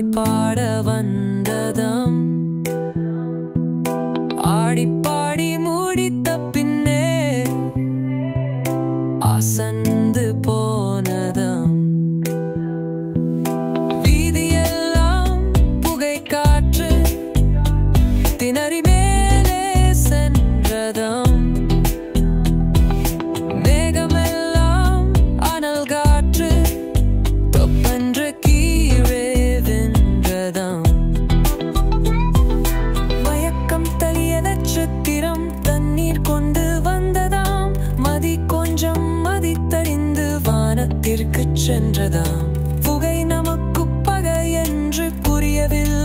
பாட வந்ததாம். ஆடிப்பாடி முடித்த பின்னே அசந்து போனதாம். வீதியெல்லாம் புகை காற்று திணறி மேலே சென்றதாம். மேகமெல்லாம் அனல் காற்று தொப்பென்று கீழே வென்றதாம். மயக்கம் தளிய நட்சத்திரம் தண்ணீர் கொண்டு வந்ததாம். மதி கொஞ்சம் மதித்தறிந்து வானத்திற்கு சென்றதாம். புகை நமக்கு பகை என்று புரியவில்லை.